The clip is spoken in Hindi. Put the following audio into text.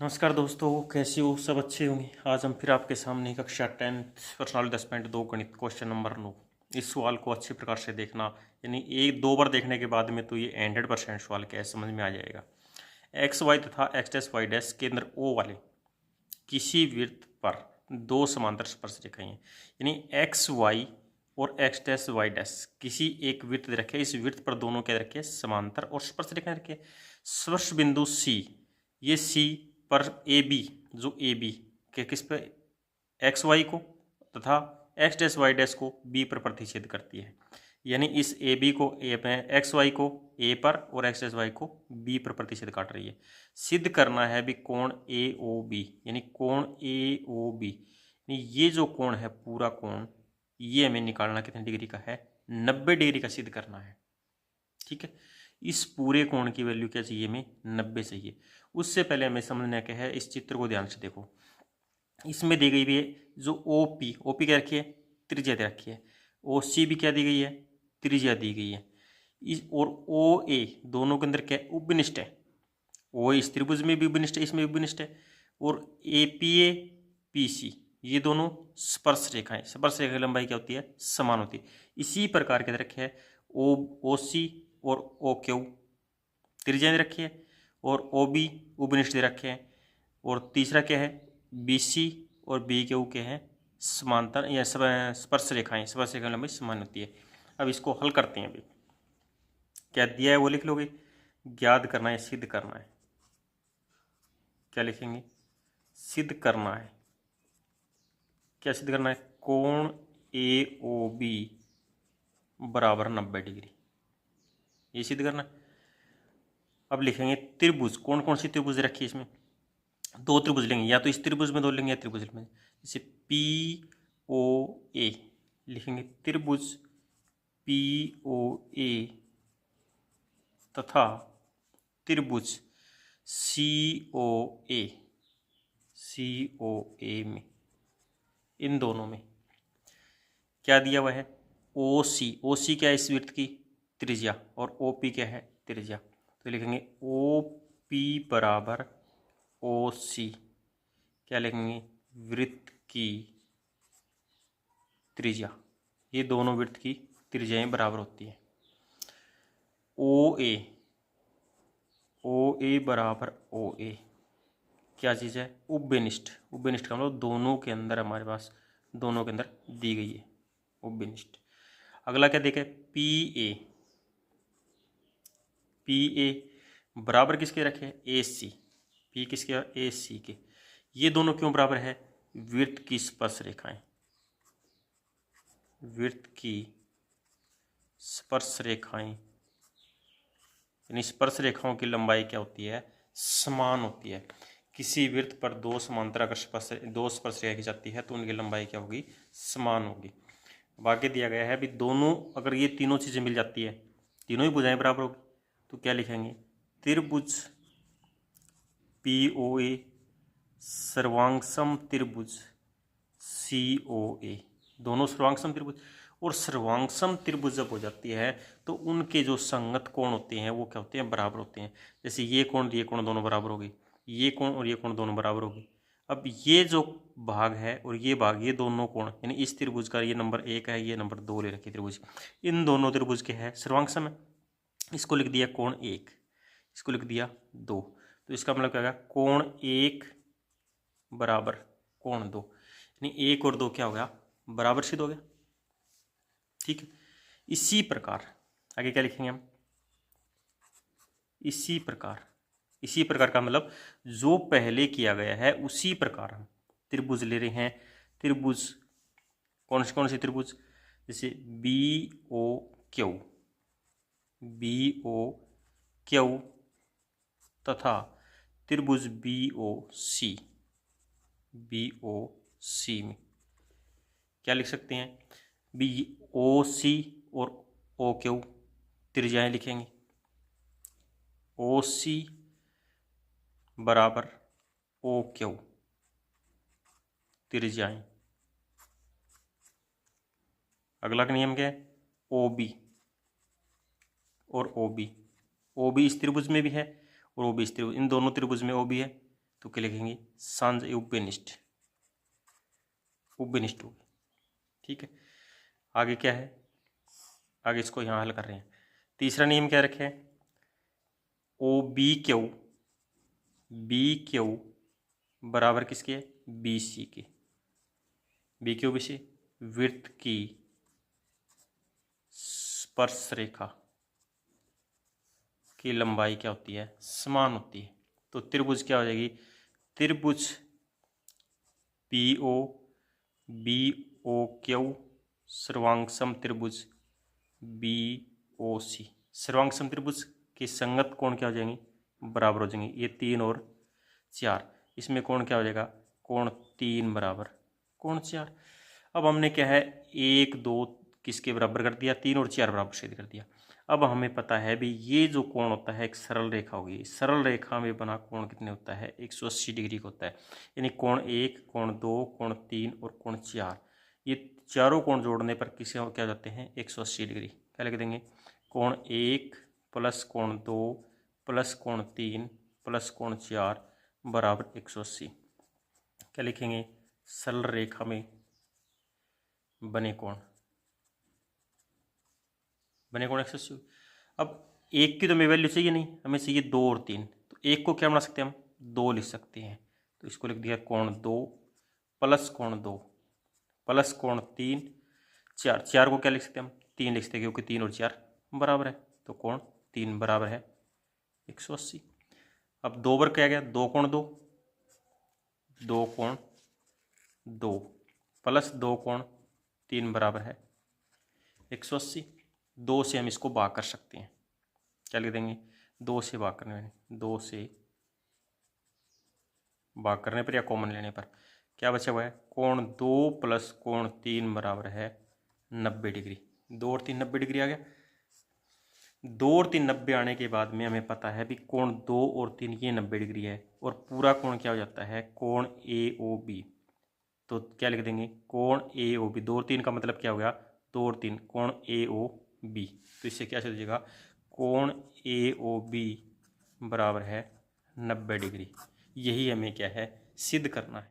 नमस्कार दोस्तों, कैसे हो? सब अच्छे होंगे। आज हम फिर आपके सामने कक्षा 10th प्रश्नावली 10.2 गणित क्वेश्चन नंबर 9। इस सवाल को अच्छी प्रकार से देखना, यानी एक दो बार देखने के बाद में तो ये 100% सवाल क्या है समझ में आ जाएगा। एक्स वाई तथा एक्स डैश वाई डैश केंद्र ओ वाले किसी वृत्त पर दो समांतर स्पर्श रेखाएं हैं, यानी एक्स वाई और एक्स डैश वाई डैश किसी एक वृत्त दे रखे। इस वृत्त पर दोनों क्या रखे? समांतर और स्पर्श रेखाएं रखे। स्पर्श बिंदु सी, ये सी पर ए बी, जो ए बी के किस पे? एक्स वाई को तथा एक्स डैश वाई डैश को बी पर प्रतिच्छेद करती है। यानी इस ए बी को ए में, एक्स वाई को ए पर और एक्स डैश वाई को बी पर प्रतिच्छेद काट रही है। सिद्ध करना है भी कोण ए ओ बी, यानी कोण ए ओ बी, ये जो कोण है पूरा कोण, ये हमें निकालना कितने डिग्री का है? 90 डिग्री का सिद्ध करना है। ठीक है, इस पूरे कोण की वैल्यू क्या चाहिए? हमें 90 चाहिए। उससे पहले हमें समझना क्या है, इस चित्र को ध्यान से देखो। इसमें दी गई भी है जो ओ पी क्या रखी है? त्रिज्या दे रखी है। ओ सी भी क्या दी गई है? त्रिज्या दी गई है। इस और ओ ए दोनों के अंदर क्या है? उपनिष्ठ है। ओ इस त्रिभुज में भी उपनिष्ठ है, इसमें उपनिष्ठ है। और ए पी सी ये दोनों स्पर्श रेखाएं। स्पर्श रेखा की लंबाई क्या होती है? समान होती है। इसी प्रकार के रखे है ओ सी और ओ क्यू त्रिज्या रखी है, और ओ बी उपनिष्ठ दे रखे हैं। और तीसरा क्या है? बी सी और बी क्यू के हैं समांतर या स्पर्श रेखाएं। स्पर्श रेखा लंबाई समान होती है। अब इसको हल करते हैं। अभी क्या दिया है वो लिख लोगे। ज्ञात करना है, सिद्ध करना है। क्या लिखेंगे? सिद्ध करना है। क्या सिद्ध करना है? कोण ए ओ बी बराबर 90 डिग्री, ये सिद्ध करना है। अब लिखेंगे त्रिभुज। कौन कौन सी त्रिभुज रखी है इसमें? दो त्रिभुज लेंगे, या तो इस त्रिभुज में दो लेंगे या त्रिभुज में, जैसे पी ओ ए लिखेंगे। त्रिभुज पी ओ ए तथा त्रिभुज सी ओ ए में, इन दोनों में क्या दिया हुआ है? ओ सी क्या है? इस वृत्त की त्रिज्या, और ओ पी क्या है? त्रिज्या। तो लिखेंगे ओ पी बराबर ओ सी, क्या लिखेंगे? वृत्त की त्रिज्या। ये दोनों वृत्त की त्रिज्याएं बराबर होती है। ओ ए बराबर ओ ए क्या चीज़ है? उपविनिष्ठ। उपविनिष्ठ का मतलब दोनों के अंदर, हमारे पास दोनों के अंदर दी गई है उपविनिष्ठ। अगला क्या देखे? पी ए बराबर किसके रखे? ए सी। पी किसके? ए सी के। ये दोनों क्यों बराबर है? वृत्त की स्पर्श रेखाएं। वृत्त की स्पर्श रेखाएं, यानी स्पर्श रेखाओं की लंबाई क्या होती है? समान होती है। किसी वृत्त पर दो समांतर अगर दो स्पर्श रेखा खींची जाती है तो उनकी लंबाई क्या होगी? समान होगी। अब आगे दिया गया है भी दोनों, अगर ये तीनों चीजें मिल जाती है, तीनों ही भुजाएं बराबर होगी, तो क्या लिखेंगे? त्रिभुज पी ओ ए सर्वांगसम त्रिभुज सी ओ ए, दोनों सर्वांगसम त्रिभुज। और सर्वांगसम त्रिभुज जब हो जाती है तो उनके जो संगत कोण होते हैं वो क्या होते हैं? बराबर होते हैं। जैसे ये कोण दोनों बराबर होगी, ये कोण और ये कोण दोनों बराबर होगी। अब ये जो भाग है और ये भाग, ये दोनों कोण, यानी इस त्रिभुज का ये नंबर 1 है, ये नंबर 2 ले रखी त्रिभुज, इन दोनों त्रिभुज के है सर्वांगसम है। इसको लिख दिया कोण 1, इसको लिख दिया 2। तो इसका मतलब क्या होगा? कोण 1 बराबर कोण 2, यानी 1 और 2 क्या हो गया? बराबर सिद्ध हो गया। ठीक है, इसी प्रकार आगे क्या लिखेंगे हम? इसी प्रकार का मतलब जो पहले किया गया है उसी प्रकार हम त्रिभुज ले रहे हैं। त्रिभुज कौन सी त्रिभुज? जैसे बी ओ क्यू तथा त्रिभुज बी ओ सी में क्या लिख सकते हैं? बी ओ सी और ओ क्यू त्रिज्याएं लिखेंगे। ओ सी बराबर ओ क्यू त्रिज्याएं। अगला का नियम क्या है? ओ बी और ओ बी इस त्रिभुज में भी है और ओ बी इस त्रिभुज, इन दोनों त्रिभुज में ओ बी है, तो क्या लिखेंगे, सांज उबेनिस्ट, उबेनिस्ट होगी। ठीक है, आगे क्या है, आगे इसको यहाँ हल कर रहे हैं। तीसरा नियम क्या रखे हैं, ओ बी क्यू बराबर किसके, बी सी के। बी क्यू बी सी वृत्त की स्पर्श रेखा की लंबाई क्या होती है, समान होती है। तो त्रिभुज क्या हो जाएगी, त्रिभुज P O B O Q सर्वांग त्रिभुज बी ओ सी, सर्वांग त्रिभुज के संगत कोण क्या हो जाएंगे, बराबर हो जाएंगे। ये 3 और 4, इसमें कोण क्या हो जाएगा, कोण 3 बराबर कोण 4। अब हमने क्या है 1 2 किसके बराबर कर दिया, 3 और 4 बराबर सिद्ध कर दिया। अब हमें पता है भी ये जो कोण होता है एक सरल रेखा होगी, सरल रेखा में बना कोण कितने होता है, 180 डिग्री का होता है। यानी कोण 1 कोण 2 कोण 3 और कोण 4, ये चारों कोण जोड़ने पर किसे क्या जाते हैं, 180 डिग्री। क्या लिख देंगे, कोण 1 प्लस कोण 2 प्लस कोण 3 प्लस कोण 4 बराबर 180। क्या लिखेंगे, सरल रेखा में बने कोण 180। अब 1 की तो हमें वैल्यू चाहिए नहीं, हमें चाहिए 2 और 3। तो 1 को क्या बना सकते हैं हम, 2 लिख सकते हैं। तो इसको लिख दिया कोण 2 प्लस कोण 2 प्लस कोण 3 4, 4 को क्या लिख सकते हैं हम, 3 लिख सकते हैं, क्योंकि 3 और 4 बराबर है। तो कोण 3 बराबर है 180। अब 2 बार क्या गया, 2 कोण 2 2 कोण 2 प्लस 2 कोण 3 बराबर है 180। 2 से हम इसको भाग कर सकते हैं, क्या लिख देंगे, 2 से भाग करने में, 2 से भाग करने पर या कॉमन लेने पर क्या बचा हुआ है, कोण 2 प्लस कोण 3 बराबर है 90 डिग्री। 2 और 3 90 डिग्री आ गया। 2 और 3 90 आने के बाद में हमें पता है भी कोण 2 और 3 ये 90 डिग्री है, और पूरा कोण क्या हो जाता है, कोण ए ओ बी। तो क्या लिख देंगे, कोण ए ओ बी, 2 और 3 का मतलब क्या हो गया, 2 और 3 कोण ए ओ बी। तो इससे क्या चल जाएगा, कोण ए ओ बी बराबर है 90 डिग्री। यही हमें क्या है, सिद्ध करना है।